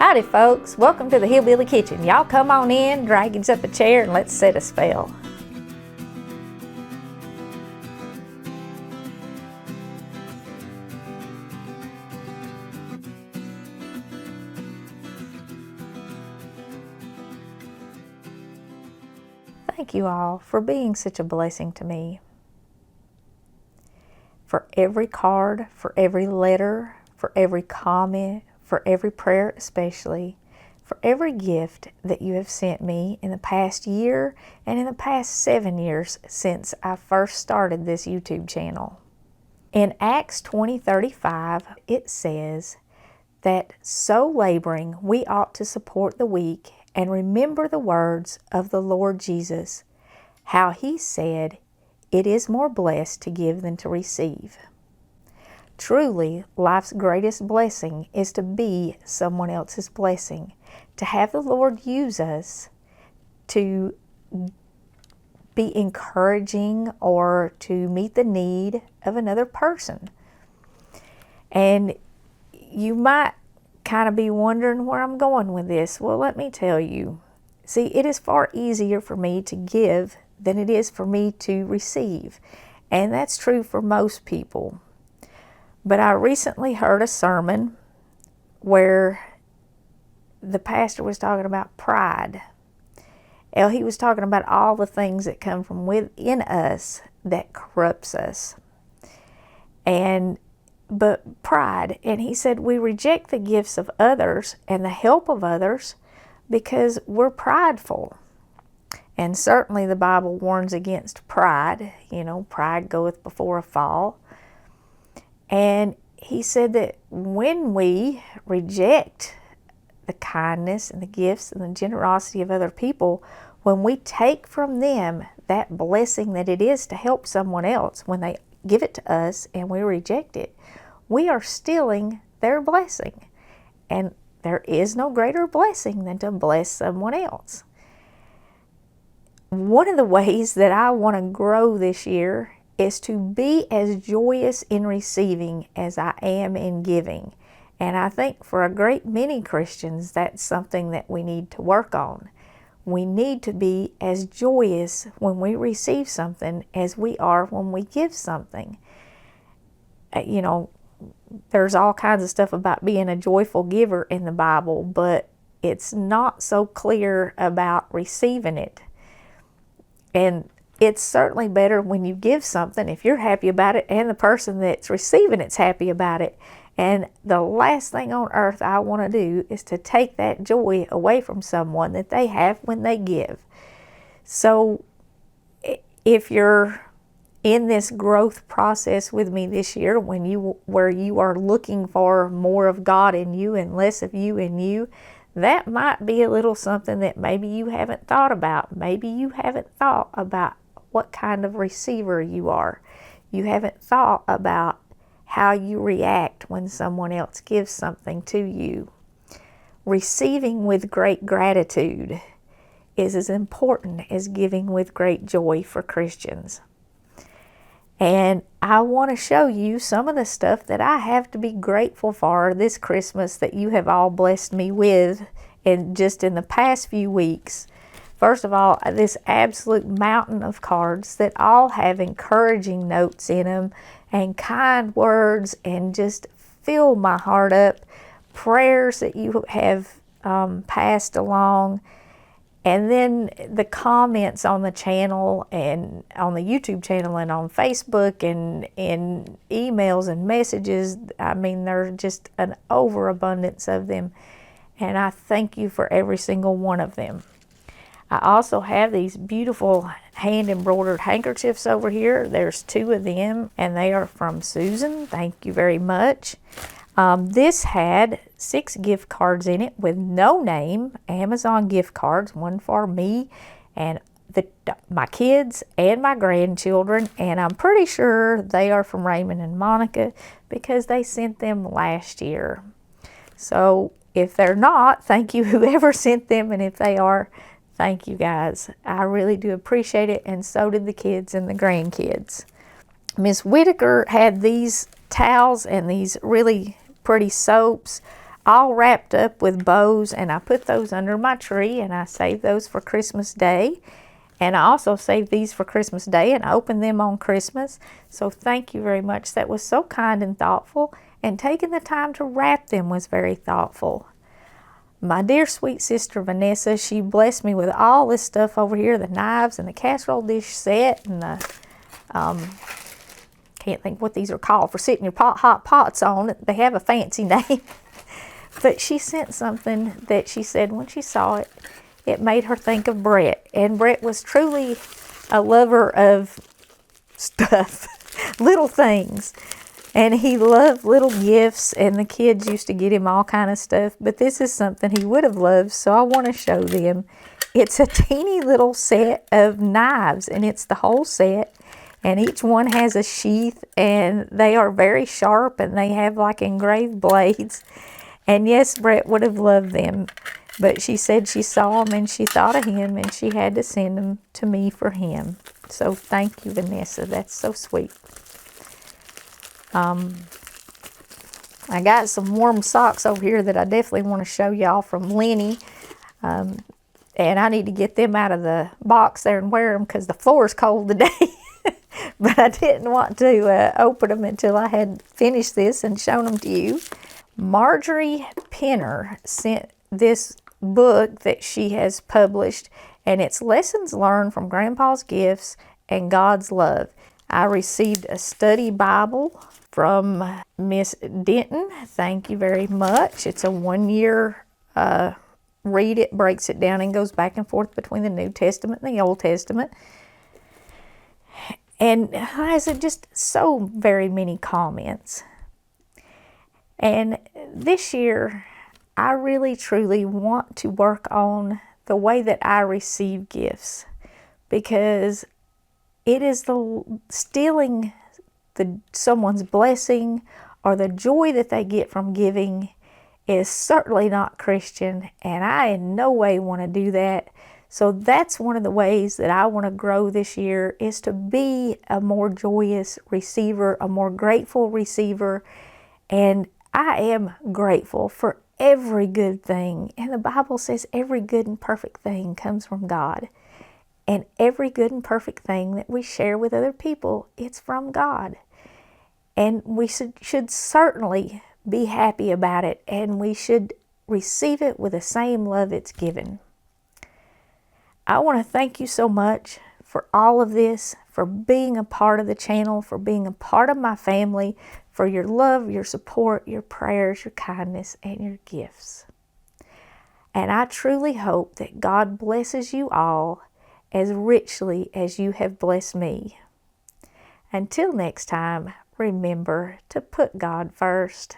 Howdy folks, welcome to the Hillbilly Kitchen. Y'all come on in, drag us up a chair, and let's set a spell. Thank you all for being such a blessing to me. For every card, for every letter, for every comment, for every prayer especially, for every gift that you have sent me in the past year and in the past 7 years since I first started this YouTube channel. In Acts 20:35, it says that so laboring we ought to support the weak and remember the words of the Lord Jesus, how he said, "It is more blessed to give than to receive." Truly, life's greatest blessing is to be someone else's blessing, to have the Lord use us to be encouraging or to meet the need of another person. And you might kind of be wondering where I'm going with this. Well, let me tell you. See, it is far easier for me to give than it is for me to receive. And that's true for most people. But I recently heard a sermon where the pastor was talking about pride. He was talking about all the things that come from within us that corrupts us. But pride, and he said we reject the gifts of others and the help of others because we're prideful. And certainly the Bible warns against pride. You know, pride goeth before a fall. And he said that when we reject the kindness and the gifts and the generosity of other people, when we take from them that blessing that it is to help someone else, when they give it to us and we reject it, we are stealing their blessing. And there is no greater blessing than to bless someone else. One of the ways that I want to grow this year is to be as joyous in receiving as I am in giving. And I think for a great many Christians, that's something that we need to work on. We need to be as joyous when we receive something as we are when we give something. You know, there's all kinds of stuff about being a joyful giver in the Bible, but it's not so clear about receiving it. And it's certainly better when you give something if you're happy about it and the person that's receiving it's happy about it. And the last thing on earth I want to do is to take that joy away from someone that they have when they give. So if you're in this growth process with me this year, where you are looking for more of God in you and less of you in you, that might be a little something that maybe you haven't thought about. Maybe you haven't thought about what kind of receiver you are. You haven't thought about how you react when someone else gives something to you. Receiving with great gratitude is as important as giving with great joy for Christians. And I want to show you some of the stuff that I have to be grateful for this Christmas that you have all blessed me with just in the past few weeks. First of all, this absolute mountain of cards that all have encouraging notes in them and kind words and just fill my heart up. Prayers that you have passed along. And then the comments on the channel and on the YouTube channel and on Facebook and in emails and messages. I mean, there's just an overabundance of them. And I thank you for every single one of them. I also have these beautiful hand-embroidered handkerchiefs over here. There's 2 of them, and they are from Susan. Thank you very much. This had 6 gift cards in it with no name, Amazon gift cards, one for me and my kids and my grandchildren, and I'm pretty sure they are from Raymond and Monica because they sent them last year. So if they're not, thank you whoever sent them, and if they are, thank you guys. I really do appreciate it, and so did the kids and the grandkids. Miss Whitaker had these towels and these really pretty soaps. all wrapped up with bows, and I put those under my tree, and I saved those for Christmas Day. And I also saved these for Christmas Day, and I opened them on Christmas. So thank you very much. That was so kind and thoughtful, and taking the time to wrap them was very thoughtful. My dear sweet sister Vanessa, she blessed me with all this stuff over here, the knives and the casserole dish set, and the can't think what these are called for sitting your hot pots on. They have a fancy name. But she sent something that she said when she saw it, it made her think of Bret. And Bret was truly a lover of stuff, little things. And he loved little gifts, and the kids used to get him all kind of stuff. But this is something he would have loved, so I want to show them. It's a teeny little set of knives, and it's the whole set. And each one has a sheath, and they are very sharp, and they have like engraved blades. And yes, Bret would have loved them. But she said she saw them, and she thought of him, and she had to send them to me for him. So thank you, Vanessa. That's so sweet. I got some warm socks over here that I definitely want to show y'all from Lenny. And I need to get them out of the box there and wear them because the floor is cold today. But I didn't want to open them until I had finished this and shown them to you. Marjorie Penner sent this book that she has published, and it's Lessons Learned from Grandpa's Gifts and God's Love. I received a study Bible from Miss Denton. Thank you very much. It's a 1-year read. It breaks it down and goes back and forth between the New Testament and the Old Testament. And has just so very many comments. And this year, I really truly want to work on the way that I receive gifts, because it is stealing someone's blessing or the joy that they get from giving is certainly not Christian, and I in no way want to do that. So that's one of the ways that I want to grow this year, is to be a more joyous receiver, a more grateful receiver. And I am grateful for every good thing. And the Bible says every good and perfect thing comes from God. And every good and perfect thing that we share with other people, it's from God. And we should certainly be happy about it, and we should receive it with the same love it's given. I want to thank you so much for all of this, for being a part of the channel, for being a part of my family, for your love, your support, your prayers, your kindness, and your gifts. And I truly hope that God blesses you all as richly as you have blessed me. Until next time, remember to put God first.